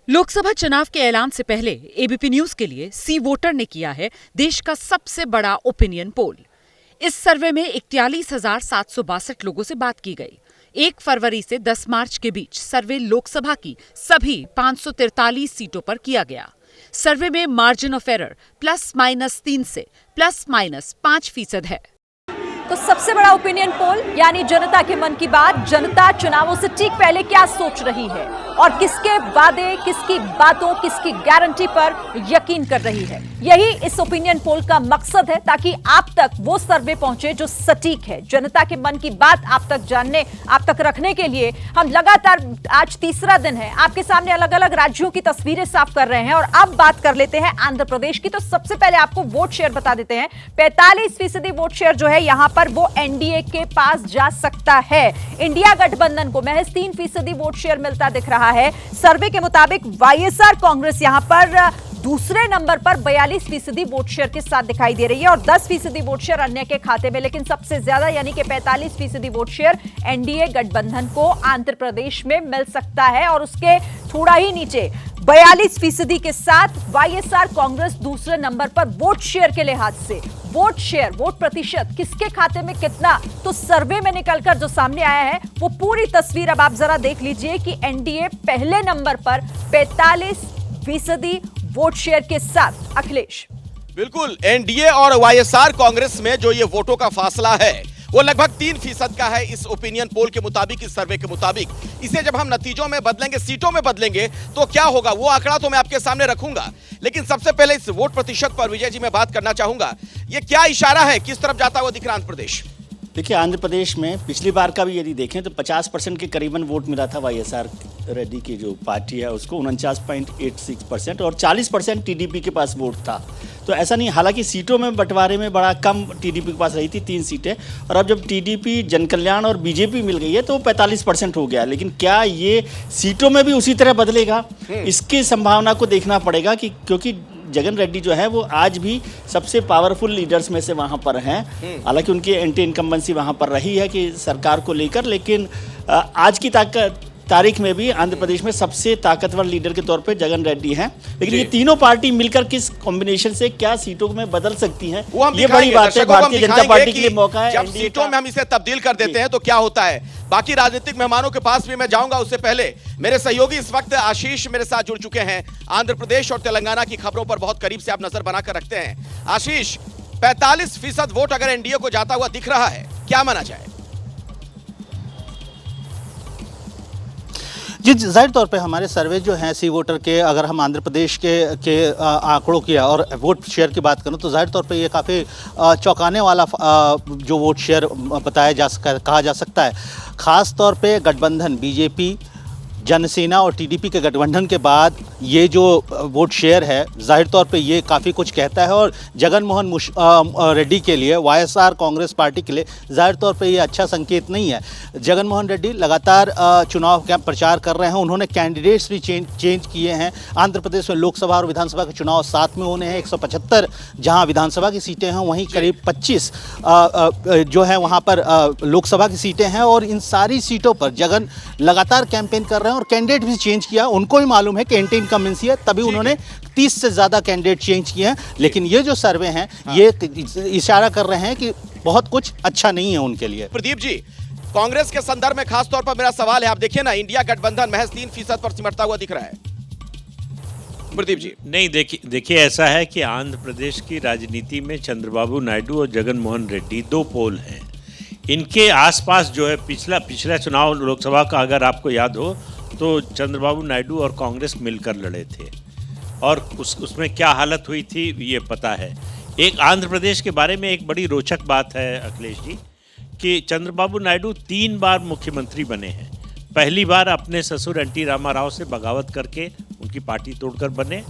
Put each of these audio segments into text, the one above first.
लोकसभा चुनाव के ऐलान से पहले एबीपी न्यूज के लिए सी वोटर ने किया है देश का सबसे बड़ा ओपिनियन पोल। इस सर्वे में 41,762 लोगों से बात की गई। 1 फरवरी से 10 मार्च के बीच सर्वे लोकसभा की सभी 543 सीटों पर किया गया। सर्वे में मार्जिन ऑफ एरर +-3 से +-5% है। तो सबसे बड़ा ओपिनियन पोल यानी जनता के मन की बात, जनता चुनावों से ठीक पहले क्या सोच रही है और किसके वादे, किसकी बातों, किसकी गारंटी पर यकीन कर रही है। यही इस ओपिनियन पोल का मकसद है, ताकि आप तक वो सर्वे पहुंचे जो सटीक है। जनता के मन की बात आप तक जानने, आप तक रखने के लिए हम लगातार, आज तीसरा दिन है, आपके सामने अलग अलग राज्यों की तस्वीरें साफ कर रहे हैं। और अब बात कर लेते हैं आंध्र प्रदेश की। तो सबसे पहले आपको वोट शेयर बता देते हैं। 45% वोट शेयर जो है यहां पर वो एनडीए के पास जा सकता है। इंडिया गठबंधन को महज 3% वोट शेयर मिलता दिख रहा है। सर्वे के मुताबिक वाईएसआर कांग्रेस यहां पर दूसरे नंबर पर 42% वोट शेयर के साथ दिखाई दे रही है और 10% वोट शेयर अन्य के खाते में। लेकिन सबसे ज्यादा यानी कि 45% वोट शेयर एनडीए गठबंधन को आंध्र प्रदेश में मिल सकता है और उसके थोड़ा ही नीचे 42% के साथ वाईएसआर कांग्रेस दूसरे नंबर पर वोट शेयर के लिहाज से। वोट शेयर, वोट प्रतिशत किसके खाते में कितना, तो सर्वे में निकलकर जो सामने आया है वो पूरी तस्वीर अब आप जरा देख लीजिए कि एनडीए पहले नंबर पर 45% वोट शेयर के साथ। अखिलेश, बिल्कुल, एनडीए और वाईएसआर कांग्रेस में जो ये वोटों का फासला है वो लगभग 3% का है इस ओपिनियन पोल के मुताबिक, इस सर्वे के मुताबिक। इसे जब हम नतीजों में बदलेंगे, सीटों में बदलेंगे तो क्या होगा, वो आंकड़ा तो मैं आपके सामने रखूंगा। लेकिन सबसे पहले इस वोट प्रतिशत पर विजय जी मैं बात करना चाहूंगा। ये क्या इशारा है, किस तरफ जाता हुआ दिख रहा आंध्र प्रदेश? देखिए, आंध्र प्रदेश में पिछली बार का भी यदि देखें तो 50% के करीबन वोट मिला था वाईएसआर रेड्डी की जो पार्टी है उसको, 49.86%, और 40% टीडीपी के पास वोट था। तो ऐसा नहीं, हालांकि सीटों में बंटवारे में बड़ा कम टीडीपी के पास रही थी, 3 सीटें, और अब जब टीडीपी, जनकल्याण और बीजेपी मिल गई है तो 45% हो गया। लेकिन क्या ये सीटों में भी उसी तरह बदलेगा, इसकी संभावना को देखना पड़ेगा। क्योंकि जगन रेड्डी जो है वो आज भी सबसे पावरफुल लीडर्स में से वहाँ पर हैं। हालांकि उनकी एंटी इनकम्बेंसी वहाँ पर रही है कि सरकार को लेकर, लेकिन आज की तारीख में भी आंध्र प्रदेश में सबसे ताकतवर लीडर के तौर पे जगन रेड्डी हैं। लेकिन ये तीनों पार्टी मिलकर किस कॉम्बिनेशन से क्या सीटों में बदल सकती हैं, ये बड़ी बात है। भारतीय जनता पार्टी के लिए मौका है। जब सीटों में हम इसे तब्दील कर देते हैं तो क्या होता है। बाकी राजनीतिक मेहमानों के पास भी मैं जाऊंगा, उससे पहले मेरे सहयोगी इस वक्त आशीष मेरे साथ जुड़ चुके हैं। आंध्र प्रदेश और तेलंगाना की खबरों पर बहुत करीब से आप नजर बनाकर रखते हैं। आशीष, 45% वोट अगर एनडीए को जाता हुआ दिख रहा है, क्या माना जाए? जी, जाहिर तौर पे हमारे सर्वे जो हैं सी वोटर के, अगर हम आंध्र प्रदेश के आंकड़ों की और वोट शेयर की बात करूं तो जाहिर तौर पे ये काफ़ी चौंकाने वाला जो वोट शेयर कहा जा सकता है। ख़ास तौर पे गठबंधन बीजेपी, जनसेना और टीडीपी के गठबंधन के बाद ये जो वोट शेयर है, जाहिर तौर पे ये काफ़ी कुछ कहता है। और जगन मोहन रेड्डी के लिए, वाईएसआर कांग्रेस पार्टी के लिए जाहिर तौर पे ये अच्छा संकेत नहीं है। जगन मोहन रेड्डी लगातार चुनाव का प्रचार कर रहे हैं। उन्होंने कैंडिडेट्स भी चेंज किए हैं। आंध्र प्रदेश में लोकसभा और विधानसभा के चुनाव साथ में होने हैं। 175 जहाँ विधानसभा की सीटें हैं, वहीं करीब 25 जो है वहाँ पर लोकसभा की सीटें हैं। और इन सारी सीटों पर जगन लगातार कैंपेन कर रहे हैं और कैंडिडेट भी चेंज किया। उनको ही मालूम है कि एंटी इनकम्बेंसी है, तभी उन्होंने 30 से ज़्यादा कैंडिडेट चेंज किए हैं। लेकिन ये जो सर्वे हैं ये इशारा कर रहे हैं कि बहुत कुछ अच्छा नहीं है उनके लिए। प्रदीप जी, कांग्रेस के संदर्भ में खास तौर पर मेरा सवाल है, आप देखिए ना, इंडिया गठबंधन महज 3% पर सिमटता हुआ दिख रहा है। प्रदीप जी, नहीं, देखिए ऐसा है कि आंध्र प्रदेश की राजनीति में चंद्रबाबू नायडू और जगन मोहन रेड्डी 2 पोल हैं। इनके आसपास जो है पिछला चुनाव लोकसभा का अगर आपको याद हो तो चंद्रबाबू नायडू और कांग्रेस मिलकर लड़े थे और उसमें क्या हालत हुई थी ये पता है। एक आंध्र प्रदेश के बारे में एक बड़ी रोचक बात है अखिलेश जी, कि चंद्रबाबू नायडू 3 बार मुख्यमंत्री बने हैं। पहली बार अपने ससुर एनटी रामाराव से बगावत करके उनकी पार्टी तोड़कर बने।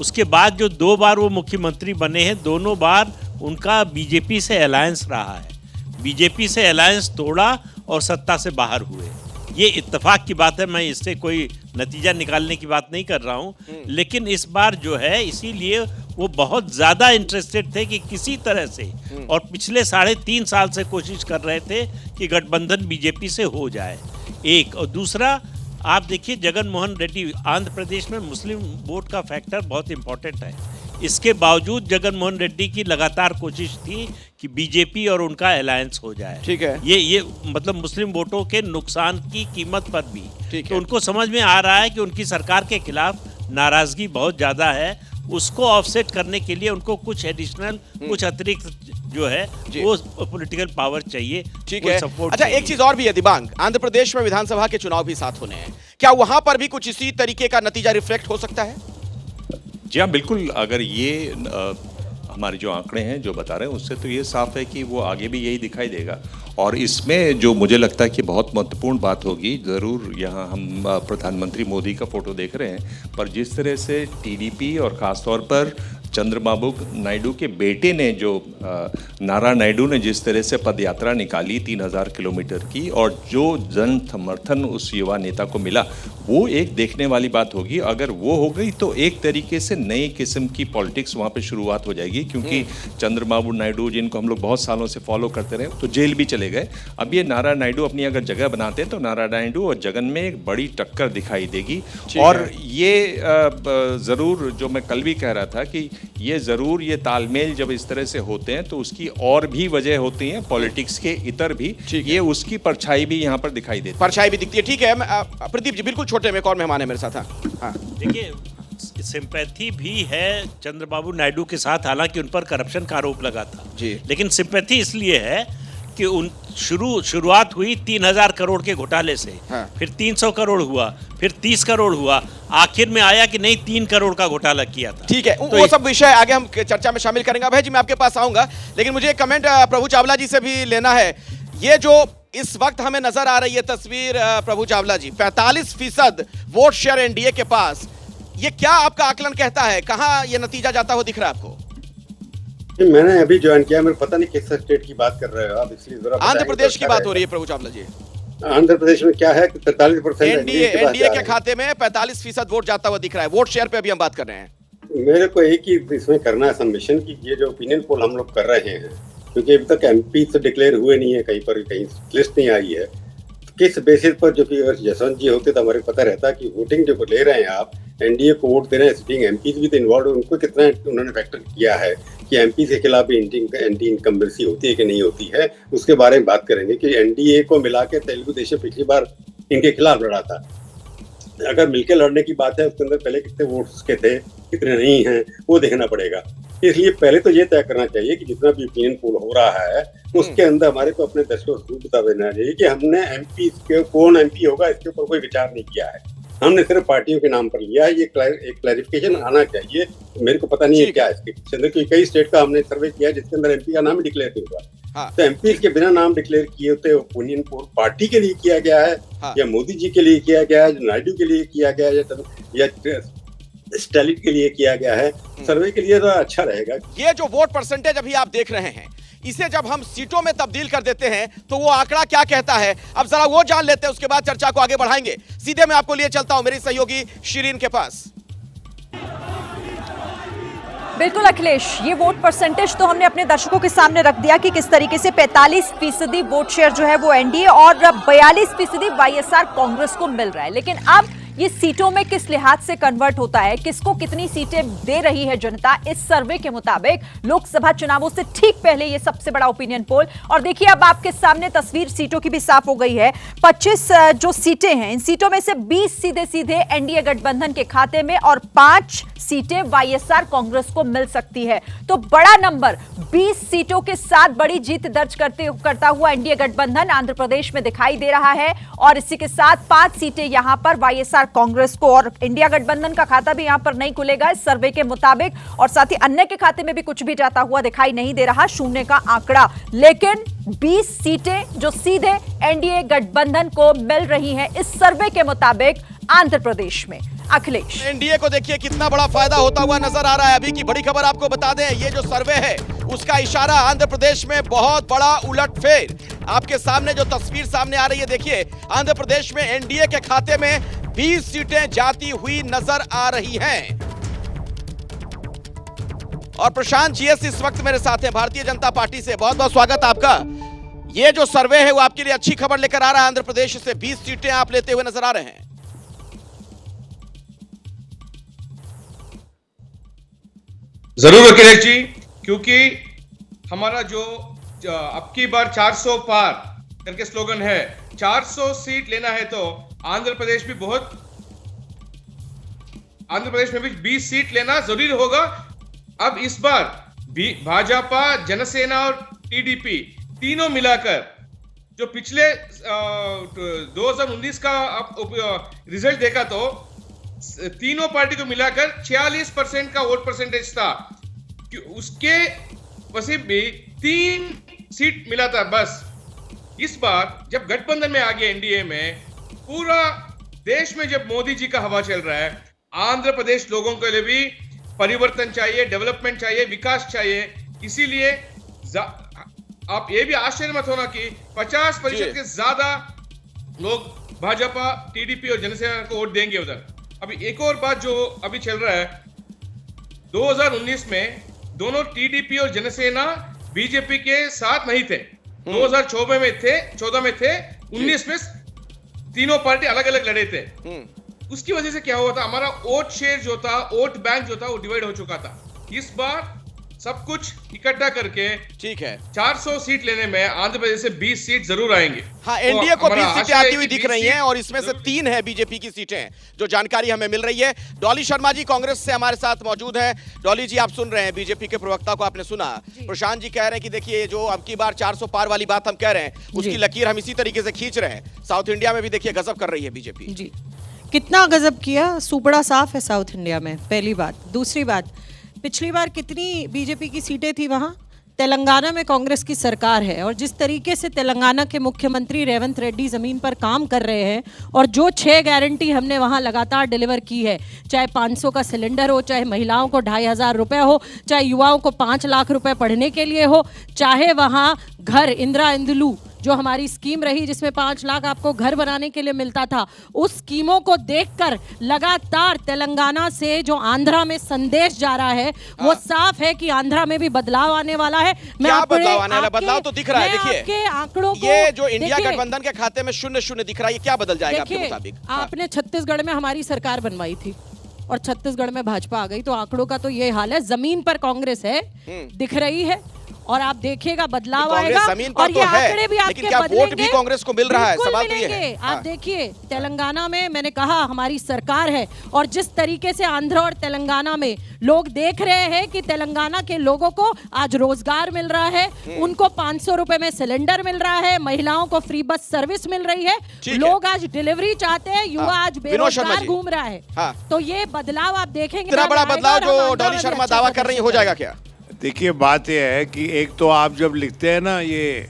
उसके बाद जो 2 बार वो मुख्यमंत्री बने हैं, दोनों बार उनका बीजेपी से अलायंस रहा है। बीजेपी से अलायंस तोड़ा और सत्ता से बाहर हुए। ये इत्तेफाक की बात है, मैं इससे कोई नतीजा निकालने की बात नहीं कर रहा हूँ। लेकिन इस बार जो है, इसीलिए वो बहुत ज़्यादा इंटरेस्टेड थे कि किसी तरह से, और पिछले 3.5 साल से कोशिश कर रहे थे कि गठबंधन बीजेपी से हो जाए। एक और दूसरा, आप देखिए जगन मोहन रेड्डी, आंध्र प्रदेश में मुस्लिम वोट का फैक्टर बहुत इंपॉर्टेंट है। इसके बावजूद जगन मोहन रेड्डी की लगातार कोशिश थी कि बीजेपी और उनका अलायंस हो जाए। ठीक है। ये मतलब मुस्लिम वोटों के नुकसान की कीमत पर भी। ठीक तो है। उनको समझ में आ रहा है कि उनकी सरकार के खिलाफ नाराजगी बहुत ज़्यादा है। उसको ऑफसेट करने के लिए उनको कुछ एडिशनल, कुछ अतिरिक्त जो है वो पॉलिटिकल पावर चाहिए। ठीक है। सपोर्ट अच्छा, एक चीज और भी है दिबांग, आंध्र प्रदेश में विधानसभा के चुनाव भी साथ होने हैं, क्या वहां पर भी कुछ इसी तरीके का नतीजा रिफ्लेक्ट हो सकता है? जी हाँ, बिल्कुल। अगर ये हमारे जो आंकड़े हैं जो बता रहे हैं उससे तो ये साफ है कि वो आगे भी यही दिखाई देगा। और इसमें जो मुझे लगता है कि बहुत महत्वपूर्ण बात होगी, ज़रूर यहाँ हम प्रधानमंत्री मोदी का फोटो देख रहे हैं, पर जिस तरह से टीडीपी और ख़ासतौर पर चंद्रबाबू नायडू के बेटे ने जो नारा नायडू ने जिस तरह से पदयात्रा निकाली 3000 किलोमीटर की, और जो जन समर्थन उस युवा नेता को मिला, वो एक देखने वाली बात होगी। अगर वो हो गई तो एक तरीके से नई किस्म की पॉलिटिक्स वहाँ पे शुरुआत हो जाएगी, क्योंकि चंद्रबाबू नायडू जिनको हम लोग बहुत सालों से फॉलो करते रहे तो जेल भी चले गए। अब ये नारा नायडू अपनी अगर जगह बनाते हैं तो नारा नायडू और जगन में एक बड़ी टक्कर दिखाई देगी। और ये ज़रूर, जो मैं कल भी कह रहा था कि ये ज़रूर ये तालमेल जब इस तरह से होते हैं तो उसकी और भी वजह होती हैं, पॉलिटिक्स के इतर भी, ये उसकी परछाई भी यहाँ पर दिखाई देती है। परछाई भी दिखती है। ठीक है। प्रदीप जी, बिल्कुल छोटे में एक और मेहमान है मेरे साथ। हाँ, देखिए, सिंपैथी भी है चंद्रबाबू नायडू के साथ, हालांकि उन पर करप्शन का आरोप लगा था जी, लेकिन सिंपैथी इसलिए है कि उन शुरुआत हुई 3000 करोड़ के घोटाले से। हाँ। फिर 300 करोड़ हुआ, फिर 30 करोड़ हुआ, आखिर में आया कि नहीं 3 करोड़ का घोटाला किया था। ठीक है। तो वो सब विषय आगे हम चर्चा में शामिल करेंगे। भाई जी, मैं आपके पास आऊंगा, लेकिन मुझे एक कमेंट प्रभु चावला जी से भी लेना है। ये जो इस वक्त हमें नजर आ रही है तस्वीर, प्रभु चावला जी, 45% वोट शेयर एनडीए के पास, ये क्या आपका आकलन कहता है? कहां ये नतीजा जाता हुआ दिख रहा है आपको? मैंने अभी ज्वाइन किया, मेरे पता नहीं किस स्टेट की बात कर रहे हो आप, इसलिए जरा आंध्र प्रदेश की बात हो रही है प्रभु चावला जी। आंध्र प्रदेश में क्या है कि 43% एनडीए के खाते में 45% वोट जाता हुआ दिख रहा है। वोट शेयर पे अभी हम बात कर रहे हैं। मेरे को एक ही इसमें करना है सबमिशन की, ये जो ओपिनियन पोल हम लोग कर रहे हैं, क्योंकि अभी तक एमपी से डिक्लेयर हुए नहीं है, कहीं पर कहीं लिस्ट नहीं आई है, किस बेसिस पर, जो कि अगर जसवंत जी होते तो हमारे पता रहता कि वोटिंग जो ले रहे हैं आप, एनडीए को वोट दे रहे हैं, सिटिंग एमपीज भी तो इन्वॉल्व, उनको कितना उन्होंने फैक्टर किया है कि एमपी के खिलाफ भी एंटी इनकम्बेंसी होती है कि नहीं होती है, उसके बारे में बात करेंगे। कि एनडीए को मिला के तेलुगु देशम पिछली बार इनके खिलाफ लड़ा था, अगर मिलकर लड़ने की बात है उसके अंदर पहले कितने वोट्स के थे, कितने नहीं हैं, वो देखना पड़ेगा। इसलिए पहले तो ये तय करना चाहिए कि जितना भी ओपिनियन पोल हो रहा है उसके अंदर हमारे को अपने दर्शकों को बता देना चाहिए कि हमने एमपी के कौन एमपी होगा इसके ऊपर कोई विचार नहीं किया है, हमने सिर्फ पार्टियों के नाम पर लिया है। ये एक क्लैरिफिकेशन आना चाहिए। मेरे को पता नहीं है क्या इसके अंदर, क्योंकि कई स्टेट का हमने सर्वे किया जिसके अंदर एमपी का नाम ही डिक्लेयर नहीं हुआ। हाँ। तो एमपी के बिना नाम डिक्लेयर किए होते ओपिनियन पोल पार्टी के लिए किया गया है। हाँ। या मोदी जी के लिए किया गया है, नायडू के लिए किया गया है, या स्टैलिन के लिए किया गया है, सर्वे के लिए तो अच्छा रहेगा। ये जो वोट परसेंटेज अभी आप देख रहे हैं, इसे जब हम सीटों में तब्दील कर देते हैं तो वो आंकड़ा क्या कहता है, अब जरा वो जान लेते हैं, उसके बाद चर्चा को आगे बढ़ाएंगे। सीधे मैं आपको लिए चलता हूं मेरी सहयोगी शिरीन के पास। बिल्कुल अखिलेश, ये वोट परसेंटेज तो हमने अपने दर्शकों के सामने रख दिया कि किस तरीके से 45% वोट शेयर जो है वो एनडीए और 42% वाईएसआर कांग्रेस को मिल रहा है। लेकिन अब ये सीटों में किस लिहाज से कन्वर्ट होता है, किसको कितनी सीटें दे रही है जनता, इस सर्वे के मुताबिक लोकसभा चुनावों से ठीक पहले ये सबसे बड़ा ओपिनियन पोल। और देखिए अब आपके सामने तस्वीर सीटों की भी साफ हो गई है। 25 जो सीटें हैं, इन सीटों में से 20 सीधे सीधे एनडीए गठबंधन के खाते में और 5 सीटें वाईएसआर कांग्रेस को मिल सकती है। तो बड़ा नंबर 20 सीटों के साथ बड़ी जीत दर्ज करता हुआ एनडीए गठबंधन आंध्र प्रदेश में दिखाई दे रहा है, और इसी के साथ 5 सीटें यहां पर वाईएसआर कांग्रेस को, और इंडिया गठबंधन का खाता भी यहां पर नहीं खुलेगा इस सर्वे के मुताबिक, और साथ ही अन्य के खाते में भी कुछ भी जाता हुआ दिखाई नहीं दे रहा, शून्य का आंकड़ा। लेकिन 20 सीटें जो सीधे एनडीए गठबंधन को मिल रही हैं इस सर्वे के मुताबिक आंध्र प्रदेश में। अखिलेश, एनडीए को देखिए कितना बड़ा फायदा होता हुआ नजर आ रहा है। अभी की बड़ी खबर आपको बता दें, ये जो सर्वे है उसका इशारा आंध्र प्रदेश में बहुत बड़ा उलटफेर। आपके सामने जो तस्वीर सामने आ रही है, देखिए आंध्र प्रदेश में एनडीए के खाते में 20 सीटें जाती हुई नजर आ रही हैं। और प्रशांत जीएस इस वक्त मेरे साथ हैं भारतीय जनता पार्टी से। बहुत बहुत स्वागत आपका। ये जो सर्वे है वो आपके लिए अच्छी खबर लेकर आ रहा है। आंध्र प्रदेश से 20 सीटें आप लेते हुए नजर आ रहे हैं। जरूर अखिलेश जी, क्योंकि हमारा जो अब की बार 400 पार करके स्लोगन है, 400 सीट लेना है तो आंध्र प्रदेश में भी 20 सीट लेना जरूरी होगा। अब इस बार भी भाजपा, जनसेना और टीडीपी तीनों मिलाकर जो पिछले 2019 का रिजल्ट देखा तो तीनों पार्टी को मिलाकर 46% का वोट परसेंटेज था। उसके वसीब भी 3 सीट मिला था बस। इस बार जब गठबंधन में आ गए एनडीए में, पूरा देश में जब मोदी जी का हवा चल रहा है, आंध्र प्रदेश लोगों के लिए भी परिवर्तन चाहिए, डेवलपमेंट चाहिए, विकास चाहिए। इसीलिए आप ये भी आश्चर्य मत होना कि 50% के ज्यादा लोग भाजपा, टीडीपी और जनसेना को वोट देंगे उधर। अभी एक और बात जो अभी चल रहा है, 2019 में दोनों टीडीपी और जनसेना बीजेपी के साथ नहीं थे। 2014 में थे, 19 में तीनों पार्टी अलग अलग लड़े थे। उसकी वजह से क्या हुआ था, हमारा वोट शेयर जो था, वोट बैंक जो था, वो डिवाइड हो चुका था। इस बार सब कुछ इकट्ठा करके ठीक है 400 सीट लेने में आंध्र प्रदेश से 20 सीट जरूर आएंगे। हाँ, एनडीए को 20 सीटें आती हुई दिख रही हैं और इसमें से 3 है बीजेपी की सीटें, जो जानकारी हमें मिल रही है। डॉली शर्मा जी कांग्रेस से हमारे साथ मौजूद हैं। डॉली जी, आप सुन रहे हैं बीजेपी के प्रवक्ता को, आपने सुना प्रशांत जी कह रहे हैं कि देखिए जो अब की बार 400 पार वाली बात हम कह रहे हैं, उसकी लकीर हम इसी तरीके से खींच रहे हैं। साउथ इंडिया में भी देखिए गजब कर रही है बीजेपी। जी, कितना गजब किया, सुपड़ा साफ है साउथ इंडिया में, पहली बात। दूसरी बात, पिछली बार कितनी बीजेपी की सीटें थी वहाँ? तेलंगाना में कांग्रेस की सरकार है और जिस तरीके से तेलंगाना के मुख्यमंत्री रेवंत रेड्डी ज़मीन पर काम कर रहे हैं और जो 6 गारंटी हमने वहाँ लगातार डिलीवर की है, चाहे 500 का सिलेंडर हो, चाहे महिलाओं को 2,500 रुपये हो, चाहे युवाओं को 5 लाख रुपए पढ़ने के लिए हो, चाहे वहाँ घर इंदिरा इंदुलू जो हमारी स्कीम रही जिसमें 5 लाख आपको घर बनाने के लिए मिलता था, उस स्कीमों को देखकर लगातार तेलंगाना से जो आंध्रा में संदेश जा रहा है वो साफ है कि आंध्रा में भी बदलाव आने वाला है। क्या बदलाव आने वाला? बदलाव तो दिख रहा है। देखिए आंकड़ों को, ये जो इंडिया गठबंधन के खाते में 0-0 दिख रहा है, ये क्या बदल जाएगा आपके मुताबिक? आपने छत्तीसगढ़ में हमारी सरकार बनवाई थी और छत्तीसगढ़ में भाजपा आ गई, तो आंकड़ों का तो ये हाल है। जमीन पर कांग्रेस है, दिख रही है और आप देखिएगा बदलाव आएगा। और ये आंकड़े भी आपके बदलेंगे, वोट भी कांग्रेस को मिल रहा है, सवाल तो ये है। आप देखिए तेलंगाना में, मैंने कहा हमारी सरकार है और जिस तरीके से आंध्र और तेलंगाना में लोग देख रहे हैं कि तेलंगाना के लोगों को आज रोजगार मिल रहा है, उनको 500 रुपए में सिलेंडर मिल रहा है, महिलाओं को फ्री बस सर्विस मिल रही है, लोग आज डिलीवरी चाहते हैं, युवा आज बेरोजगार घूम रहा है। तो ये बदलाव आप देखेंगे। इतना बड़ा बदलाव जो डॉली शर्मा दावा कर रही है, हो जाएगा क्या? देखिए, बात यह है कि एक तो आप जब लिखते हैं ना, ये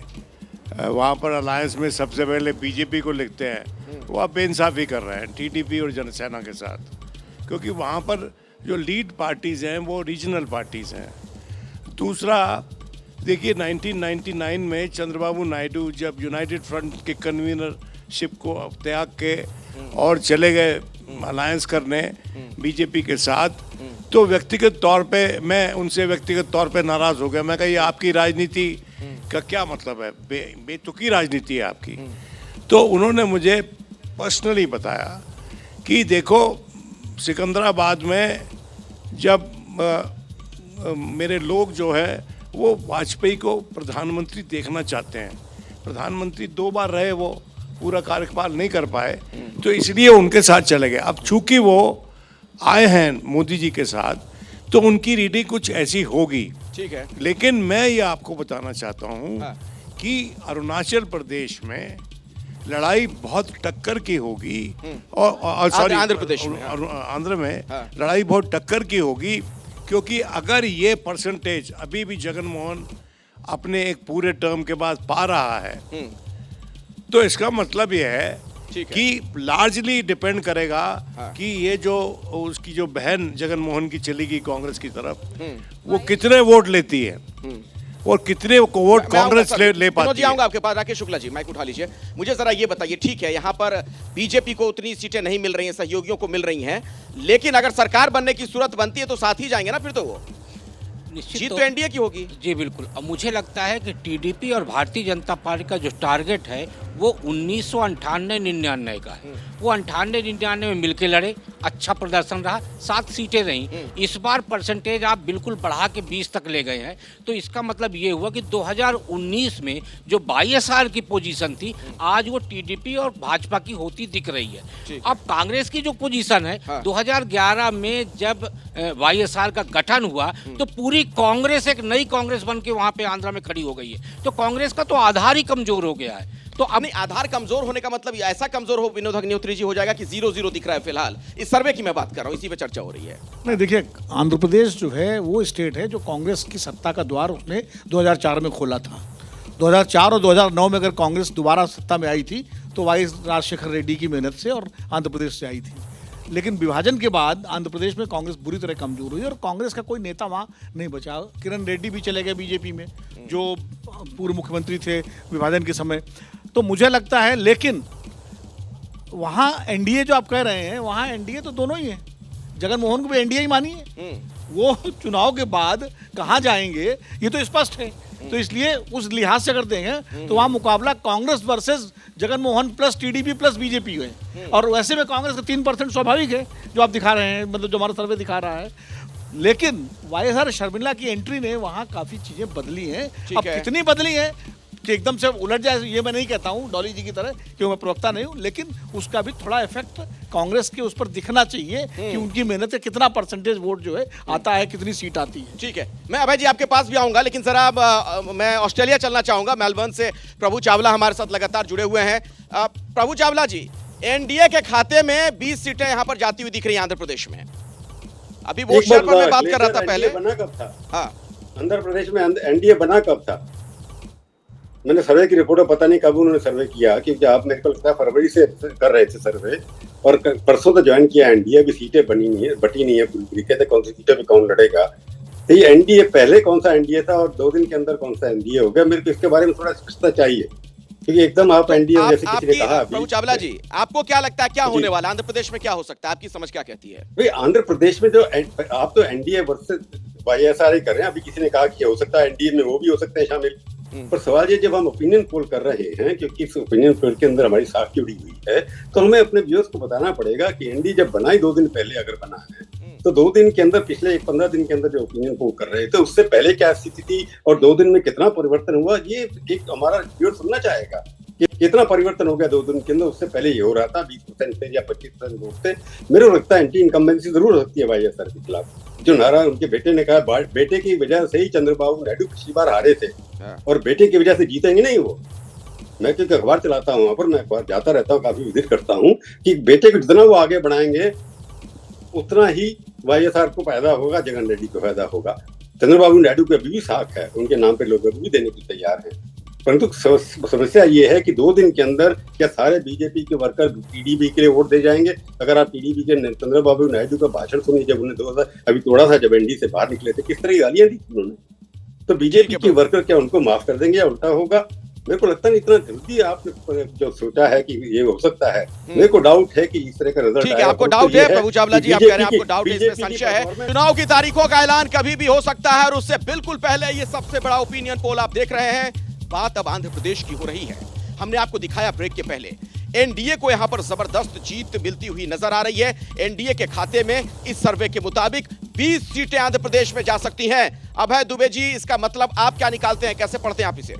वहाँ पर अलायंस में सबसे पहले बीजेपी को लिखते हैं, वो आप बेइंसाफी कर रहे हैं टीडीपी और जनसेना के साथ, क्योंकि वहाँ पर जो लीड पार्टीज़ हैं वो रीजनल पार्टीज़ हैं। दूसरा, देखिए 1999 में चंद्रबाबू नायडू जब यूनाइटेड फ्रंट के कन्वीनरशिप को त्याग के और चले गए अलायंस करने बीजेपी के साथ, तो व्यक्तिगत तौर पे मैं उनसे व्यक्तिगत तौर पे नाराज़ हो गया। मैं कहा ये आपकी राजनीति का क्या मतलब है, बेतुकी राजनीति है आपकी। तो उन्होंने मुझे पर्सनली बताया कि देखो, सिकंदराबाद में जब मेरे लोग जो है वो वाजपेयी को प्रधानमंत्री देखना चाहते हैं, प्रधानमंत्री 2 बार रहे, वो पूरा कार्यकाल नहीं कर पाए, तो इसलिए उनके साथ चले गए। अब चूंकि वो आए हैं मोदी जी के साथ, तो उनकी रीडिंग कुछ ऐसी होगी, ठीक है। लेकिन मैं ये आपको बताना चाहता हूँ कि अरुणाचल प्रदेश में लड़ाई बहुत टक्कर की होगी और सॉरी आंध्र प्रदेश में, आंध्र में लड़ाई बहुत टक्कर की होगी, क्योंकि अगर ये परसेंटेज अभी भी जगन मोहन अपने एक पूरे टर्म के बाद पा रहा है, तो इसका मतलब ये है कि लार्जली डिपेंड करेगा कि ये जो उसकी जो बहन जगन मोहन की चली गई कांग्रेस की तरफ, वो कितने वोट लेती है और कितने वोट कांग्रेस ले पाती है। आऊंगा आपके पास। राकेश शुक्ला जी, माइक उठा लीजिए। मुझे जरा ये बताइए, ठीक है यहाँ पर बीजेपी को उतनी सीटें नहीं मिल रही हैं, सहयोगियों को मिल रही हैं, लेकिन अगर सरकार बनने की सूरत बनती है तो साथ ही जाएंगे ना फिर? तो वो जीत तो एनडीए की होगी। जी बिल्कुल। अब मुझे लगता है कि टीडीपी और भारतीय जनता पार्टी का जो टारगेट है वो 1998-99 का है। वो 98-99 में मिलके लड़े, अच्छा प्रदर्शन रहा, 7 सीटें रहीं। इस बार परसेंटेज आप बिल्कुल बढ़ा के 20 तक ले गए हैं, तो इसका मतलब ये हुआ कि 2019 में जो वाईएसआर की पोजीशन थी, आज वो टीडीपी और भाजपा की होती दिख रही है। अब कांग्रेस की जो पोजीशन है, 2011 में जब वाईएसआर का गठन हुआ तो पूरी कांग्रेस एक नई कांग्रेस बन के वहां पे आंध्रा में खड़ी हो गई है। तो कांग्रेस का तो आधार ही कमजोर हो गया है। तो अपने आधार कमजोर होने का मतलब ऐसा कमजोर हो विनोद अग्निहोत्री जी हो जाएगा कि 0-0 दिख रहा है फिलहाल। इस सर्वे की मैं बात कर रहा हूं, इसी पे चर्चा हो रही है। नहीं, देखिए, आंध्र प्रदेश जो है वो स्टेट है जो कांग्रेस की सत्ता का द्वार उसने 2004 में खोला था। 2004 और 2009 में अगर कांग्रेस दोबारा सत्ता में आई थी तो वाई राजशेखर रेड्डी की मेहनत से और आंध्र प्रदेश से आई थी। लेकिन विभाजन के बाद आंध्र प्रदेश में कांग्रेस बुरी तरह कमजोर हुई और कांग्रेस का कोई नेता वहाँ नहीं बचा। किरण रेड्डी भी चले गए बीजेपी में, जो पूर्व मुख्यमंत्री थे विभाजन के समय। तो मुझे लगता है, लेकिन वहाँ एनडीए जो आप कह रहे हैं, वहाँ एनडीए तो दोनों ही हैं। जगन मोहन को भी एनडीए ही मानिए, वो चुनाव के बाद कहाँ जाएंगे ये तो स्पष्ट है। तो इसलिए उस लिहाज से अगर देंगे तो वहाँ मुकाबला Congress versus Jagan Mohan plus TDP plus BJP है। और वैसे में कांग्रेस का 3% स्वाभाविक है जो आप दिखा रहे हैं, मतलब जो हमारा सर्वे दिखा रहा है। लेकिन वाईएसआर शर्मिला की एंट्री ने वहाँ काफ़ी चीज़ें बदली हैं। अब कितनी बदली हैं कि एकदम से उलट जाए ये मैं नहीं कहता हूँ डॉली जी की तरह, क्यों मैं प्रवक्ता नहीं हूँ, लेकिन उसका भी थोड़ा इफेक्ट कांग्रेस के उस पर दिखना चाहिए कि उनकी मेहनत से कितना परसेंटेज वोट जो है आता है, कितनी सीट आती है। ठीक है, मैं अभय जी आपके पास भी आऊंगा, लेकिन जरा मैं ऑस्ट्रेलिया चलना चाहूंगा। मेलबर्न से प्रभु चावला हमारे साथ लगातार जुड़े हुए हैं। प्रभु चावला जी, एनडीए के खाते में 20 सीटें यहां पर जाती हुई दिख रही हैं आंध्र प्रदेश में। अभी वोट शेयर पर मैं बात कर रहा था पहले। बना कब था? हाँ, आंध्र प्रदेश में एनडीए बना कब था? मैंने सर्वे की रिपोर्ट पता नहीं कब उन्होंने सर्वे किया, क्योंकि आप मेरे को लगता है फरवरी से कर रहे थे सर्वे, और परसों तो ज्वाइन किया एनडीए। अभी सीटें बटी नहीं है पूरी तरीके से, कौन सी सीटें पे कौन लड़ेगा। तो ये एनडीए पहले कौन सा एनडीए था और 2 दिन के अंदर कौन सा एनडीए हो गया, मेरे को इसके बारे में थोड़ा स्पष्टता चाहिए, क्योंकि एकदम आप एनडीए जैसे किसी ने कहा। प्रभु चावला जी, आपको क्या लगता है क्या होने वाला आंध्र प्रदेश में, क्या हो सकता है, आपकी समझ क्या कहती है? भाई, आंध्र प्रदेश में जो आप तो एनडीए वर्सेस वाईएसआर ही कर रहे हैं। अभी किसी ने कहा कि हो सकता है एनडीए में वो भी हो सकते हैं शामिल। पर सवाल ये, जब हम ओपिनियन पोल कर रहे हैं, क्योंकि इस ओपिनियन पोल के अंदर हमारी साख जुड़ी हुई है, तो हमें अपने व्यूअर्स को बताना पड़ेगा कि एनडीए जब बना ही 2 दिन पहले अगर बना है, तो 2 दिन के अंदर, पिछले 15 दिन के अंदर जो ओपिनियन पोल कर रहे थे, उससे पहले क्या स्थिति थी और 2 दिन में कितना परिवर्तन हुआ, ये एक हमारा व्यूअर सुनना चाहेगा कि कितना परिवर्तन हो गया 2 दिन के अंदर। उससे पहले ये हो रहा था 20% थे या 25% वोट थे। मेरे को लगता है एंटी इनकम्बेंसी जरूर हो सकती है वाईएसआर के खिलाफ। जो नारा उनके बेटे ने कहा, बेटे की वजह से ही चंद्रबाबू नायडू पिछली बार हारे थे और बेटे की वजह से जीतेंगे नहीं वो। मैं क्योंकि अखबार चलाता हूँ वहां पर, मैं अखबार जाता रहता हूँ, काफी विजिट करता हूँ, कि बेटे को जितना वो आगे बढ़ाएंगे उतना ही वाईएसआर को फायदा होगा, जगन रेड्डी को फायदा होगा। चंद्रबाबू नायडू को अभी भी साख है, उनके नाम पे लोग अभी भी देने को तैयार हैं। परंतु समस्या ये है कि 2 दिन के अंदर क्या सारे बीजेपी के वर्कर टीडीपी के लिए वोट दे जाएंगे? अगर आप टीडीपी के चंद्रबाबू नायडू का भाषण सुनिए, जब उन्हें 2000 अभी थोड़ा सा जब एनडी से बाहर निकले थे, किस तरह की गालियां दी उन्होंने, तो बीजेपी के वर्कर क्या उनको माफ कर देंगे या उल्टा होगा? मेरे को लगता नहीं इतना जल्दी आपने जो सोचा है कि ये हो सकता है। मेरे को डाउट है कि इस तरह का रिजल्ट ठीक है, आपको डाउट है प्रभु चावला जी, आप कह रहे हैं आपको डाउट है, इसमें संशय है। चुनाव की तारीखों का ऐलान कभी भी हो सकता है और उससे बिल्कुल पहले ये सबसे बड़ा ओपिनियन पोल आप देख रहे हैं। बात अब आंध्र प्रदेश की हो रही है। हमने आपको दिखाया ब्रेक के पहले, एनडीए को यहां पर जबरदस्त जीत मिलती हुई नजर आ रही है। एनडीए के खाते में इस सर्वे के मुताबिक 20 सीटें आंध्र प्रदेश में जा सकती हैं। अभय दुबे जी, इसका मतलब आप क्या निकालते हैं, कैसे पढ़ते हैं आप इसे?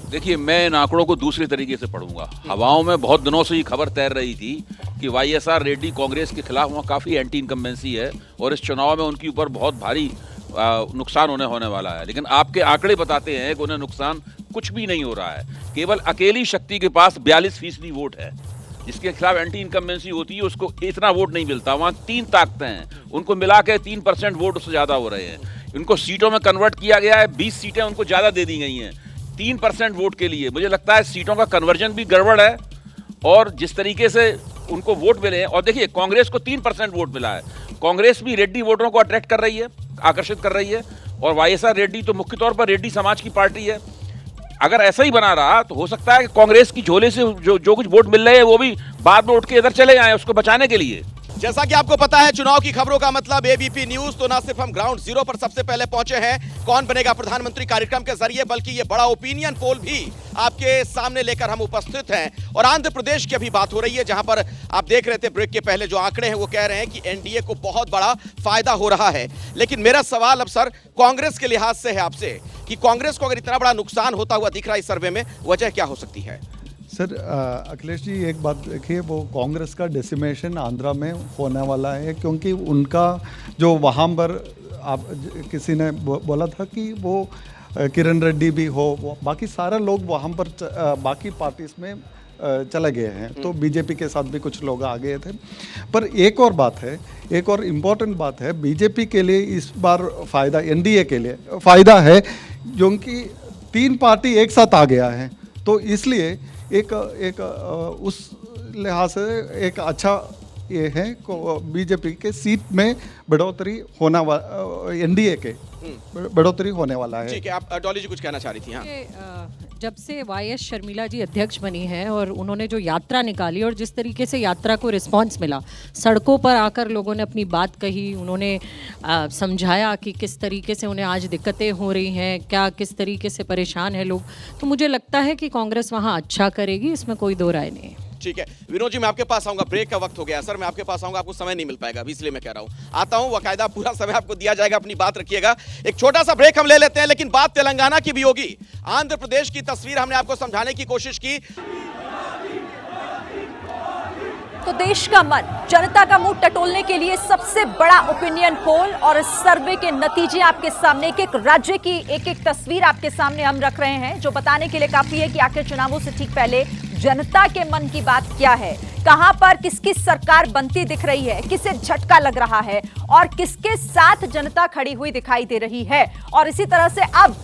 देखिए, मैं इन आंकड़ों को दूसरे तरीके से पढ़ूंगा। हवाओं में बहुत दिनों से ये खबर तैर रही थी कि वाईएसआर रेड्डी कांग्रेस के खिलाफ वहाँ काफ़ी एंटी इनकम्बेंसी है और इस चुनाव में उनके ऊपर बहुत भारी नुकसान होने वाला है। लेकिन आपके आंकड़े बताते हैं कि उन्हें नुकसान कुछ भी नहीं हो रहा है। केवल अकेली शक्ति के पास 42% वोट है, जिसके खिलाफ एंटी इनकम्बेंसी होती है उसको इतना वोट नहीं मिलता। वहाँ 3 ताकतें हैं, उनको मिला के 3% वोट उससे ज़्यादा हो रहे हैं। उनको सीटों में कन्वर्ट किया गया है, 20 सीटें उनको ज़्यादा दे दी गई हैं 3% वोट के लिए। मुझे लगता है सीटों का कन्वर्जन भी गड़बड़ है और जिस तरीके से उनको वोट मिले हैं, और देखिए कांग्रेस को 3% वोट मिला है। कांग्रेस भी रेड्डी वोटरों को अट्रैक्ट कर रही है, आकर्षित कर रही है, और वाईएसआर रेड्डी तो मुख्य तौर पर रेड्डी समाज की पार्टी है। अगर ऐसा ही बना रहा तो हो सकता है कि कांग्रेस की झोले से जो कुछ वोट मिल रहे हैं वो भी बाद में उठ के इधर चले जाएं उसको बचाने के लिए। जैसा कि आपको पता है, चुनाव की खबरों का मतलब एबीपी न्यूज। तो ना सिर्फ हम ग्राउंड जीरो पर सबसे पहले पहुंचे हैं कौन बनेगा प्रधानमंत्री कार्यक्रम के जरिए, बल्कि ये बड़ा ओपिनियन पोल भी आपके सामने लेकर हम उपस्थित हैं। और आंध्र प्रदेश की अभी बात हो रही है, जहां पर आप देख रहे थे ब्रेक के पहले जो आंकड़े हैं वो कह रहे हैं कि एनडीए को बहुत बड़ा फायदा हो रहा है। लेकिन मेरा सवाल अब सर कांग्रेस के लिहाज से है आपसे कि कांग्रेस को अगर इतना बड़ा नुकसान होता हुआ दिख रहा है इस सर्वे में, वजह क्या हो सकती है? सर अखिलेश जी, एक बात देखिए, वो कांग्रेस का डिसिमेशन आंध्रा में होने वाला है, क्योंकि उनका जो वहाँ पर आप किसी ने बोला था कि वो किरण रेड्डी भी हो, बाकी सारे लोग वहाँ पर बाकी पार्टीज में चले गए हैं, तो बीजेपी के साथ भी कुछ लोग आ गए थे। पर एक और बात है, एक और इम्पोर्टेंट बात है, बीजेपी के लिए इस बार फ़ायदा, एनडीए के लिए फ़ायदा है, जो कि 3 पार्टी एक साथ आ गया है, तो इसलिए एक उस लिहाज से एक अच्छा ये है बीजेपी के सीट में बढ़ोतरी होना एनडीए के बढ़ोतरी होने वाला है। ठीक है, आप डॉली जी कुछ कहना चाह रही थी? हाँ, जब से वाईएस शर्मिला जी अध्यक्ष बनी है और उन्होंने जो यात्रा निकाली और जिस तरीके से यात्रा को रिस्पांस मिला, सड़कों पर आकर लोगों ने अपनी बात कही, उन्होंने समझाया कि किस तरीके से उन्हें आज दिक्कतें हो रही हैं, क्या किस तरीके से परेशान है लोग, तो मुझे लगता है कि कांग्रेस वहाँ अच्छा करेगी, इसमें कोई दो राय नहीं है। ठीक है विनोद जी, मैं आपके पास आऊंगा, ब्रेक का वक्त हो गया सर, मैं आपके पास आऊंगा, आपको समय नहीं मिल पाएगा अभी, इसलिए मैं कह रहा हूं आता हूं, बाकायदा पूरा समय आपको दिया जाएगा, अपनी बात रखिएगा। एक छोटा सा ब्रेक हम ले लेते हैं, लेकिन बात तेलंगाना की भी होगी। आंध्र प्रदेश की तस्वीर हमने आपको समझाने की कोशिश की। तो देश का मन, जनता का मुंह टटोलने के लिए सबसे बड़ा ओपिनियन पोल और इस सर्वे के नतीजे आपके सामने, एक एक राज्य की एक एक तस्वीर आपके सामने हम रख रहे हैं, जो बताने के लिए काफी है कि आखिर चुनावों से ठीक पहले जनता के मन की बात क्या है, कहां पर किसकी सरकार बनती दिख रही है, किसे झटका लग रहा है और किसके साथ जनता खड़ी हुई दिखाई दे रही है। और इसी तरह से अब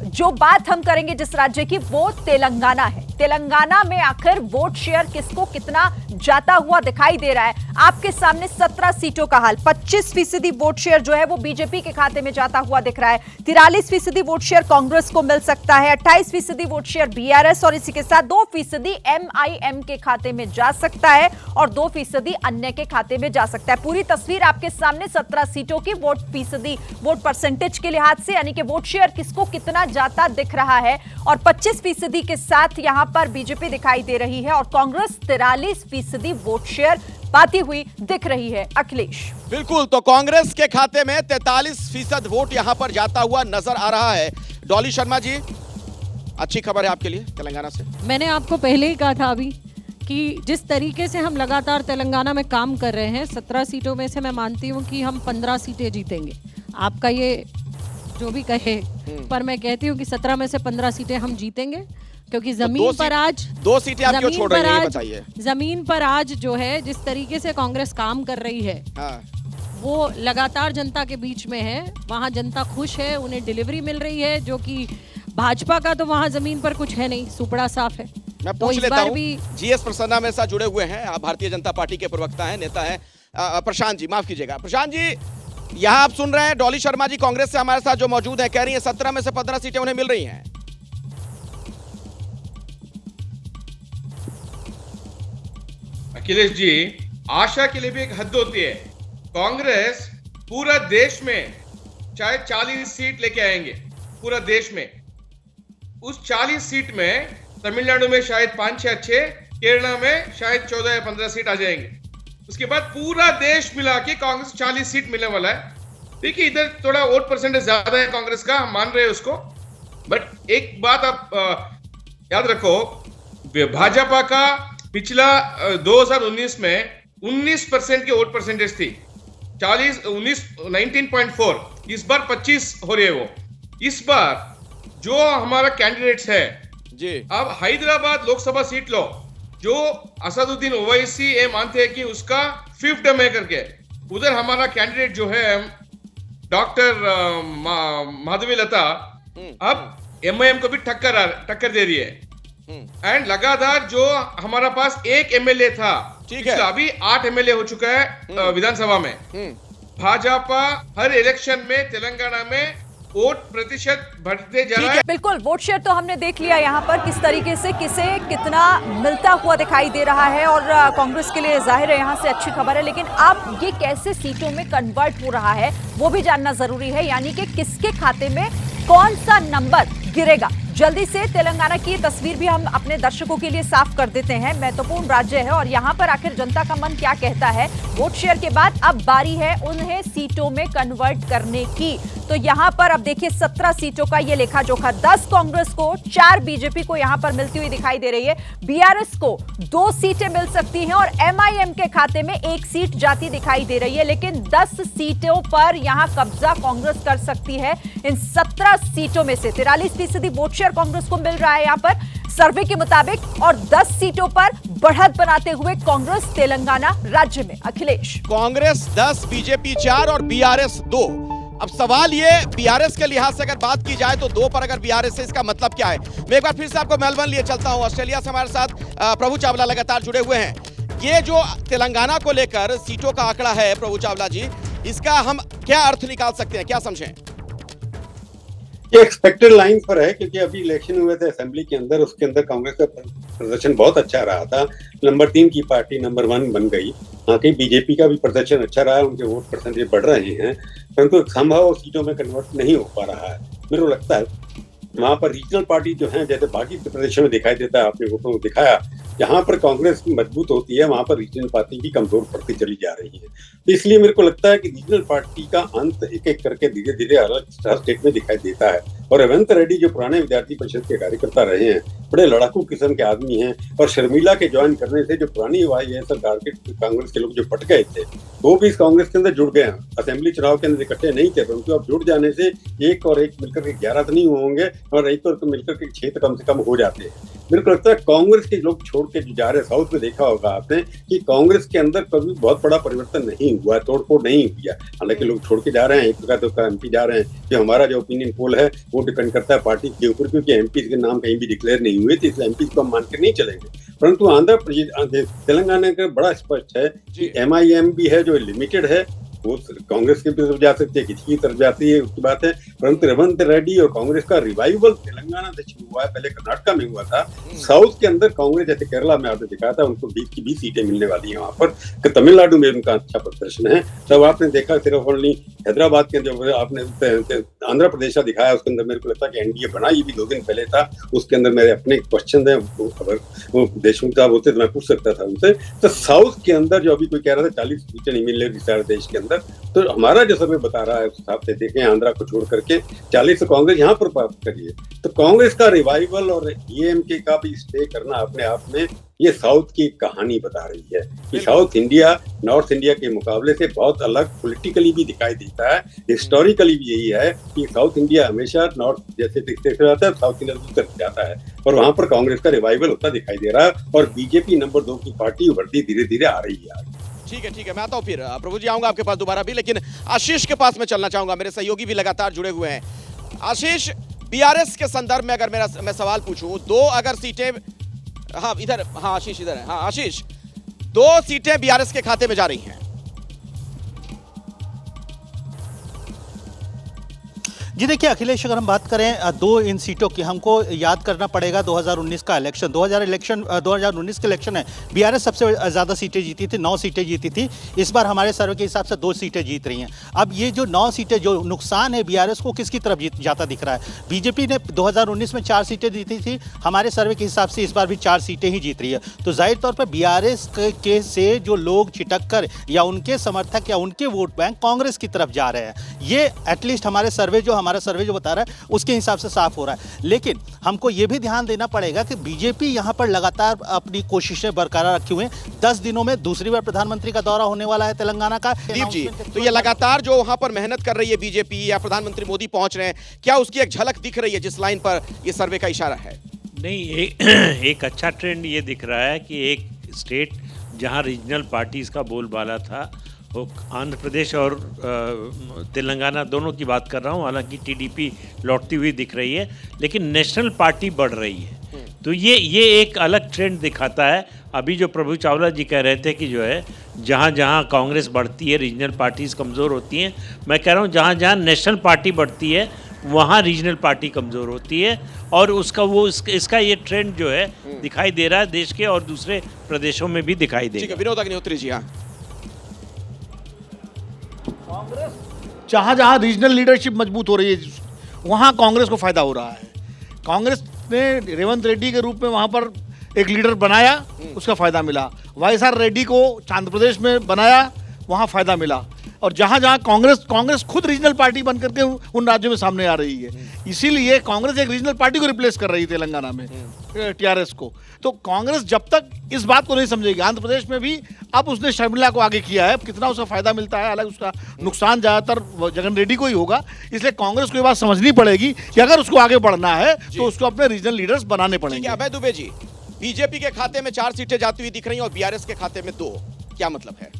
जो बात हम करेंगे जिस राज्य की, वो तेलंगाना है। तेलंगाना में आखिर वोट शेयर किसको कितना जाता हुआ दिखाई दे रहा है। आपके सामने 17 सीटों का हाल, 25% वोट शेयर जो है वो बीजेपी के खाते में जाता हुआ दिख रहा है, 43% वोट शेयर कांग्रेस को मिल सकता है, 28% वोट शेयर बीआरएस और इसी के साथ 2% एमआईएम के खाते में जा सकता है और 2% अन्य के खाते में जा सकता है। पूरी तस्वीर आपके सामने 17 सीटों की वोट परसेंटेज के लिहाज से, यानी कि वोट शेयर किसको कितना जाता दिख रहा है। और 25% के साथ यहां पर बीजेपी दिखाई दे रही है और कांग्रेस 43% वोट शेयर पाती हुई दिख रही है। अखिलेश, बिल्कुल, तो कांग्रेस के खाते में 43% वोट यहां पर जाता हुआ नजर आ रहा है। डॉली शर्मा जी, अच्छी खबर है आपके लिए तेलंगाना से। मैंने आपको पहले ही कहा था अभी कि जिस तरीके से हम लगातार तेलंगाना में काम कर रहे हैं, 17 सीटों में से मैं मानती हूं कि हम 15 सीटें जीतेंगे। आपका ये जो भी कहे, पर मैं कहती हूँ कि 17 में से 15 सीटें हम जीतेंगे, क्योंकि जमीन पर आज 2 सीटें आप क्यों छोड़ रही हैं, ये बताइए। जमीन पर आज जो है, जिस तरीके से कांग्रेस काम कर रही है, वो लगातार जनता के बीच में है, वहाँ जनता खुश है, उन्हें डिलीवरी मिल रही है, जो कि भाजपा का तो वहाँ जमीन पर कुछ है नहीं, सुपड़ा साफ है। मैं पूछ लेता हूँ, जीएस प्रसन्ना मेरे साथ जुड़े हुए हैं, भारतीय जनता पार्टी के प्रवक्ता हैं, नेता हैं, प्रशांत जी, माफ कीजिएगा प्रशांत जी, यहाँ आप सुन रहे हैं डॉली शर्मा जी कांग्रेस से हमारे साथ जो मौजूद है, कह रही हैं 17 में से 15 सीटें उन्हें मिल रही हैं। अखिलेश जी, आशा के लिए भी एक हद होती है। कांग्रेस पूरा देश में चाहे 40 सीट लेके आएंगे, पूरा देश में, उस 40 सीट में तमिलनाडु में शायद 5-6, केरला में शायद 14 या 15 सीट आ जाएंगे। उसके बाद पूरा देश मिला के कांग्रेस 40 सीट मिलने वाला है। देखिए, इधर थोड़ा वोट परसेंटेज ज्यादा है कांग्रेस का, हम मान रहे हैं उसको, बट एक बात आप याद रखो, भाजपा का पिछला 2019 में 19% की वोट परसेंटेज थी, 19.4, इस बार 25 हो रही है वो। इस बार जो हमारा कैंडिडेट्स है जी, अब हैदराबाद लोकसभा सीट लो, जो असदुद्दीन ओवैसी ये मानते हैं कि उसका 5th टर्म है करके, उधर हमारा कैंडिडेट जो है डॉक्टर माधवी लता, अब एमआईएम को भी टक्कर दे रही है। एंड लगातार जो हमारा पास एक एमएलए था, ठीक है, अभी 8 एमएलए हो चुका है विधानसभा में। भाजपा हर इलेक्शन में तेलंगाना में वोट प्रतिशत बढ़ते जा रहा है। बिल्कुल, वोट शेयर तो हमने देख लिया यहाँ पर किस तरीके से किसे कितना मिलता हुआ दिखाई दे रहा है, और कांग्रेस के लिए जाहिर है यहाँ से अच्छी खबर है। लेकिन अब ये कैसे सीटों में कन्वर्ट हो रहा है वो भी जानना जरूरी है, यानी कि किसके खाते में कौन सा नंबर गिरेगा। जल्दी से तेलंगाना की तस्वीर भी हम अपने दर्शकों के लिए साफ कर देते हैं। महत्वपूर्ण राज्य है और यहाँ पर आखिर जनता का मन क्या कहता है। वोट शेयर के बाद अब बारी है उन्हें सीटों में कन्वर्ट करने की। तो यहाँ पर अब देखिए 17 सीटों का ये लेखा जोखा, 10 कांग्रेस को, 4 बीजेपी को यहाँ पर मिलती हुई दिखाई दे रही है। बीआरएस को 2 सीटें मिल सकती हैं और एमआईएम के खाते में 1 सीट जाती दिखाई दे रही है। लेकिन 10 सीटों पर यहाँ कब्जा कांग्रेस कर सकती है। इन 17 सीटों में से 43% वोट शेयर कांग्रेस को मिल रहा है यहाँ पर सर्वे के मुताबिक, और 10 सीटों पर बढ़त बनाते हुए कांग्रेस तेलंगाना राज्य में। अखिलेश, कांग्रेस 10, बीजेपी 4 और बीआरएस 2। अब सवाल ये, बीआरएस के लिहाज से अगर बात की जाए तो 2 पर अगर बीआरएस है, इसका मतलब क्या है? मैं एक बार फिर से आपको मेलबर्न लिए चलता हूं। ऑस्ट्रेलिया से हमारे साथ प्रभु चावला लगातार जुड़े हुए हैं। ये जो तेलंगाना को लेकर सीटों का आंकड़ा है प्रभु चावला जी, इसका हम क्या अर्थ निकाल सकते हैं, क्या समझें? ये एक्सपेक्टेड लाइन पर है, क्योंकि अभी इलेक्शन हुए थे असेंबली के अंदर, उसके अंदर कांग्रेस का प्रदर्शन बहुत अच्छा रहा था। नंबर 3 की पार्टी नंबर 1 बन गई। हाँ, कि बीजेपी का भी प्रदर्शन अच्छा रहा है, उनके वोट परसेंटेज बढ़ रहे हैं, परंतु संभव सीटों में कन्वर्ट नहीं हो पा रहा है। मेरे को लगता है वहां पर रीजनल पार्टी जो है, जैसे बाकी प्रदेशों में दिखाई देता है, आपने वोटों में दिखाया, जहां पर कांग्रेस मजबूत होती है वहां पर रीजनल पार्टी भी कमजोर पड़ती चली जा रही है। तो इसलिए मेरे को लगता है कि रीजनल पार्टी का अंत एक एक करके धीरे धीरे अलग स्टेट में दिखाई देता है। और रेवंत रेड्डी जो पुराने विद्यार्थी परिषद के कार्यकर्ता रहे हैं, बड़े लड़ाकू किस्म के आदमी हैं, और शर्मिला के ज्वाइन करने से जो पुरानी वाईएस सरकार के कांग्रेस के लोग जो पट गए थे, वो भी इस कांग्रेस के अंदर जुड़ गए हैं। असेंबली चुनाव के अंदर इकट्ठे नहीं थे, परंतु अब जुड़ जाने से 1 और 1 मिलकर के 11 तो नहीं होंगे, और 1 और मिलकर के 6 तो कम से कम हो जाते हैं। मेरे को लगता है कांग्रेस के लोग छोड़ के जो जा रहे हैं, साउथ में देखा होगा आपने कि कांग्रेस के अंदर कभी बहुत बड़ा परिवर्तन नहीं हुआ है, तोड़फोड़ नहीं हुई है। हालांकि लोग छोड़ के जा रहे हैं, एक प्रकार तो एमपी जा रहे हैं। जो हमारा जो ओपिनियन पोल है वो डिपेंड करता है पार्टी के ऊपर, क्योंकि एमपी के नाम कहीं भी डिक्लेयर नहीं हुए थे, इसलिए एमपी को हम मान के नहीं चलेंगे। परंतु आंध्र प्रदेश, तेलंगाना का बड़ा स्पष्ट है कि एमआईएम भी है जो लिमिटेड है, वो कांग्रेस की तरफ जा सकती है, किसी की तरफ जाती है, उसकी बात है। परंतु रेवंत रेड्डी और कांग्रेस का रिवाइवल तेलंगाना से शुरू हुआ है, पहले कर्नाटका में हुआ था। साउथ के अंदर कांग्रेस, जैसे केरला में आपने दिखाया था, उनको 20 की 20 सीटें मिलने वाली हैं वहां पर। तमिलनाडु में उनका अच्छा प्रदर्शन है। तब आपने देखा सिर्फ ओनली हैदराबाद के जो आपने आंध्र प्रदेश का दिखाया, उसके अंदर मेरे को लगता है कि एनडीए बना, ये भी 2 दिन पहले था। उसके अंदर मेरे अपने क्वेश्चन है, अगर वो देशमुख साहब होते तो मैं पूछ सकता था उनसे। तो साउथ के अंदर जो अभी कोई कह रहा था 40 सीटें नहीं मिल रही सारे देश के अंदर, तो हमारा जो सर्वे बता रहा है उस हिसाब से देखें, आंध्रा को छोड़ करके 40 तो कांग्रेस यहाँ पर प्राप्त करी है। तो कांग्रेस का रिवाइवल और एएमके का भी स्टे करना अपने आप में ये साउथ की कहानी बता रही है कि साउथ इंडिया नॉर्थ इंडिया के मुकाबले से बहुत अलग पॉलिटिकली भी दिखाई देता है। हिस्टोरिकली भी यही है कि साउथ इंडिया हमेशा नॉर्थ जैसे दिखते जाता है, साउथ इंडिया दूसरी तरफ जाता है, और वहां पर कांग्रेस का रिवाइवल होता दिखाई दे रहा है, और बीजेपी नंबर 2 की पार्टी उभरती धीरे धीरे आ रही है। ठीक है, मैं आता हूं फिर प्रभु जी, आऊंगा आपके पास दोबारा भी, लेकिन आशीष के पास मैं चलना चाहूंगा। मेरे सहयोगी भी लगातार जुड़े हुए हैं। आशीष, बीआरएस के संदर्भ में अगर मैं सवाल पूछूं, 2 अगर सीटें, हाँ इधर, हाँ आशीष इधर है, हाँ आशीष, 2 सीटें बीआरएस के खाते में जा रही हैं। जी देखिए अखिलेश, अगर हम बात करें 2 इन सीटों की, हमको याद करना पड़ेगा 2019 का इलेक्शन। 2019 के इलेक्शन है, बीआरएस सबसे ज़्यादा सीटें जीती थी, 9 सीटें जीती थी। इस बार हमारे सर्वे के हिसाब से 2 सीटें जीत रही हैं। अब ये जो 9 सीटें, जो नुकसान है बीआरएस को, किसकी तरफ जाता दिख रहा है? बीजेपी ने 2019 में 4 सीटें जीती थी, हमारे सर्वे के हिसाब से इस बार भी 4 सीटें ही जीत रही है। तो जाहिर तौर पर बीआरएस के से जो लोग छिटक कर या उनके समर्थक या उनके वोट बैंक कांग्रेस की तरफ जा रहे हैं, ये एटलीस्ट हमारा सर्वे जो बता रहा है उसके हिसाब से साफ हो रहा है। लेकिन हमको ये भी ध्यान देना पड़ेगा कि बीजेपी यहां पर लगातार अपनी कोशिशें बरकरार रखे हुए हैं। 10 दिनों में दूसरी बार प्रधानमंत्री का दौरा होने वाला है तेलंगाना का। दीप जी, तो ये लगातार जो वहां पर मेहनत कर रही है बीजेपी, या प्रधानमंत्री मोदी पहुंच रहे हैं, क्या उसकी एक झलक दिख रही है जिस लाइन पर ये सर्वे का इशारा है? नहीं, एक अच्छा ट्रेंड ये दिख रहा है कि एक स्टेट जहां रीजनल पार्टीज का बोलबाला था, वो आंध्र प्रदेश और तेलंगाना दोनों की बात कर रहा हूँ, हालांकि टीडीपी लौटती हुई दिख रही है, लेकिन नेशनल पार्टी बढ़ रही है। तो ये एक अलग ट्रेंड दिखाता है। अभी जो प्रभु चावला जी कह रहे थे कि जो है जहाँ जहाँ कांग्रेस बढ़ती है रीजनल पार्टीज कमज़ोर होती हैं, मैं कह रहा हूँ जहाँ जहाँ नेशनल पार्टी बढ़ती है वहाँ रीजनल पार्टी कमज़ोर होती है, और उसका इसका ये ट्रेंड जो है दिखाई दे रहा है देश के और दूसरे प्रदेशों में भी दिखाई देगा। ठीक है, विनोद अग्निहोत्री जी। हाँ, जहाँ जहाँ रीजनल लीडरशिप मजबूत हो रही है वहाँ कांग्रेस को फायदा हो रहा है। कांग्रेस ने रेवंत रेड्डी के रूप में वहाँ पर एक लीडर बनाया, उसका फायदा मिला। वाईएसआर रेड्डी को आंध्र प्रदेश में बनाया, वहाँ फायदा मिला। और जहाँ जहाँ कांग्रेस खुद रीजनल पार्टी बन करके उन राज्यों में सामने आ रही है, इसीलिए कांग्रेस एक रीजनल पार्टी को रिप्लेस कर रही है तेलंगाना में टीआरएस को। तो कांग्रेस जब तक इस बात को नहीं समझेगी, आंध्र प्रदेश में भी अब उसने शर्मिला को आगे किया है, कितना उसका फायदा मिलता है अलग, उसका नुकसान ज़्यादातर जगन रेड्डी को ही होगा। इसलिए कांग्रेस को ये बात समझनी पड़ेगी कि अगर उसको आगे बढ़ना है तो उसको अपने रीजनल लीडर्स बनाने पड़ेंगे। अभय दुबे जी, बीजेपी के खाते में 4 सीटें जाती हुई दिख रही हैं और बीआरएस के खाते में 2, क्या मतलब है?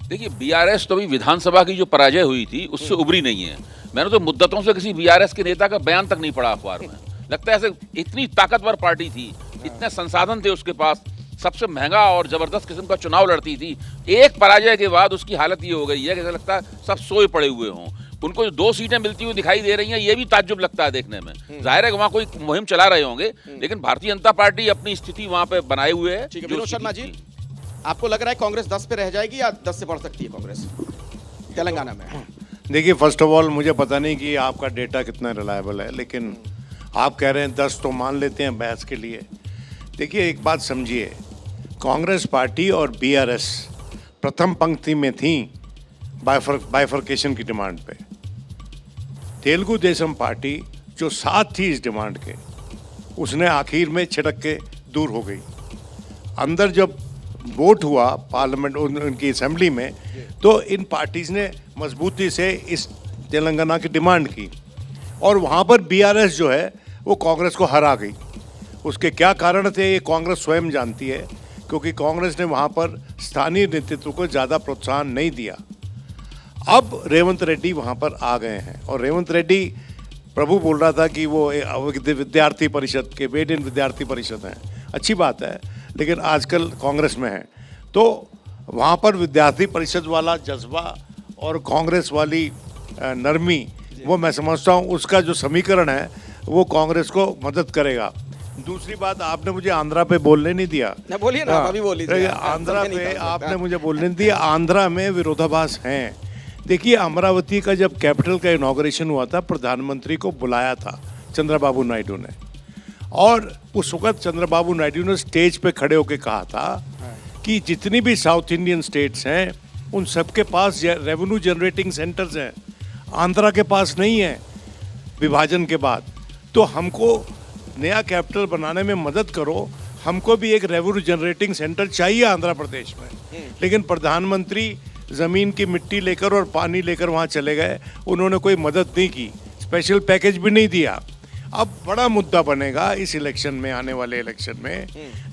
देखिए, बीआरएस तो अभी विधानसभा की जो पराजय हुई थी उससे उभरी नहीं है। मैंने तो मुद्दतों से किसी बीआरएस के नेता का बयान तक नहीं पढ़ा अखबार में। लगता है ऐसे इतनी ताकतवर पार्टी थी, इतने संसाधन थे उसके पास, सबसे महंगा और जबरदस्त किस्म का चुनाव लड़ती थी, एक पराजय के बाद उसकी हालत ये हो गई है कि ऐसा लगता है सब सोए पड़े हुए हों। उनको जो 2 सीटें मिलती हुई दिखाई दे रही हैं, ये भी ताज्जुब लगता है देखने में। जाहिर है कि वहाँ कोई मुहिम चला रहे होंगे, लेकिन भारतीय जनता पार्टी अपनी स्थिति वहाँ पे बनाए हुए है। विनोद शर्मा जी, आपको लग रहा है कांग्रेस 10 पे रह जाएगी या 10 से बढ़ सकती है कांग्रेस तेलंगाना में? देखिए, फर्स्ट ऑफ ऑल मुझे पता नहीं कि आपका डेटा कितना रिलायबल है, लेकिन आप कह रहे हैं 10 तो मान लेते हैं बहस के लिए। देखिए, एक बात समझिए, कांग्रेस पार्टी और बीआरएस प्रथम पंक्ति में थी बाइफर्केशन की डिमांड पे। तेलुगु देशम पार्टी जो साथ थी इस डिमांड के, उसने आखिर में छिटक के दूर हो गई। अंदर जब वोट हुआ पार्लियामेंट उनकी असेंबली में, तो इन पार्टीज ने मजबूती से इस तेलंगाना की डिमांड की, और वहाँ पर बीआरएस जो है वो कांग्रेस को हरा गई। उसके क्या कारण थे ये कांग्रेस स्वयं जानती है, क्योंकि कांग्रेस ने वहाँ पर स्थानीय नेतृत्व को ज़्यादा प्रोत्साहन नहीं दिया। अब रेवंत रेड्डी वहाँ पर आ गए हैं, और रेवंत रेड्डी प्रभु बोल रहा था कि वो विद्यार्थी परिषद के वेट इन विद्यार्थी परिषद हैं, अच्छी बात है, लेकिन आजकल कांग्रेस में है, तो वहाँ पर विद्यार्थी परिषद वाला जज्बा और कांग्रेस वाली नरमी, वो मैं समझता हूँ उसका जो समीकरण है वो कांग्रेस को मदद करेगा। दूसरी बात, आपने मुझे आंध्रा पे बोलने नहीं दिया। बोलिए ना, अभी बोलिए। आंध्रा पे आपने मुझे बोलने नहीं दिया। आंध्रा में विरोधाभास हैं। देखिए, अमरावती का जब कैपिटल का इनॉग्रेशन हुआ था, प्रधानमंत्री को बुलाया था चंद्रबाबू नायडू ने, और उस वक्त चंद्रबाबू नायडू ने स्टेज पे खड़े होकर कहा था कि जितनी भी साउथ इंडियन स्टेट्स हैं उन सबके पास रेवेन्यू जनरेटिंग सेंटर्स हैं, आंध्रा के पास नहीं है विभाजन के बाद। तो हमको नया कैपिटल बनाने में मदद करो, हमको भी एक रेवेन्यू जनरेटिंग सेंटर चाहिए आंध्र प्रदेश में। लेकिन प्रधानमंत्री ज़मीन की मिट्टी लेकर और पानी लेकर वहाँ चले गए, उन्होंने कोई मदद नहीं की, स्पेशल पैकेज भी नहीं दिया। अब बड़ा मुद्दा बनेगा इस इलेक्शन में, आने वाले इलेक्शन में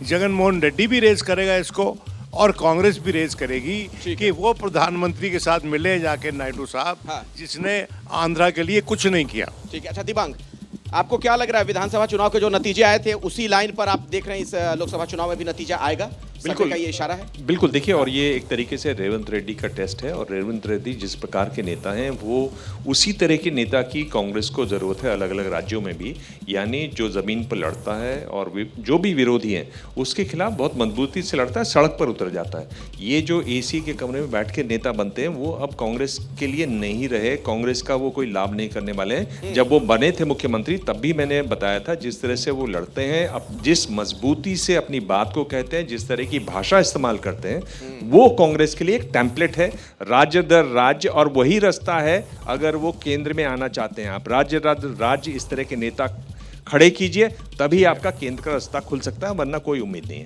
जगन मोहन रेड्डी भी रेज करेगा इसको, और कांग्रेस भी रेज करेगी कि वो प्रधानमंत्री के साथ मिले जाके नायडू साहब, जिसने आंध्रा के लिए कुछ नहीं किया। ठीक है, अच्छा दिबांग, आपको क्या लग रहा है विधानसभा चुनाव के जो नतीजे आए थे उसी लाइन पर आप देख रहे हैं इस लोकसभा चुनाव में भी नतीजा आएगा? बिल्कुल का ये इशारा है। बिल्कुल, देखिए, और ये एक तरीके से रेवंत रेड्डी का टेस्ट है, और रेवंत रेड्डी जिस प्रकार के नेता हैं वो उसी तरह के नेता की कांग्रेस को ज़रूरत है अलग अलग राज्यों में भी, यानी जो ज़मीन पर लड़ता है और जो भी विरोधी हैं उसके खिलाफ बहुत मजबूती से लड़ता है, सड़क पर उतर जाता है। ये जो एसी के कमरे में बैठ के नेता बनते हैं वो अब कांग्रेस के लिए नहीं रहे, कांग्रेस का वो कोई लाभ नहीं करने वाले हैं। जब वो बने थे मुख्यमंत्री तब भी मैंने बताया था जिस तरह से वो लड़ते हैं, अब जिस मजबूती से अपनी बात को कहते हैं, जिस तरह की भाषा इस्तेमाल करते हैं, वो कांग्रेस के लिए एक टेम्पलेट है राज्य दर राज्य, और वही रास्ता है अगर वो केंद्र में आना चाहते हैं। आप राज्य दर राज्य इस तरह के नेता खड़े कीजिए, तभी आपका केंद्र का रास्ता खुल सकता है, वरना कोई उम्मीद नहीं है।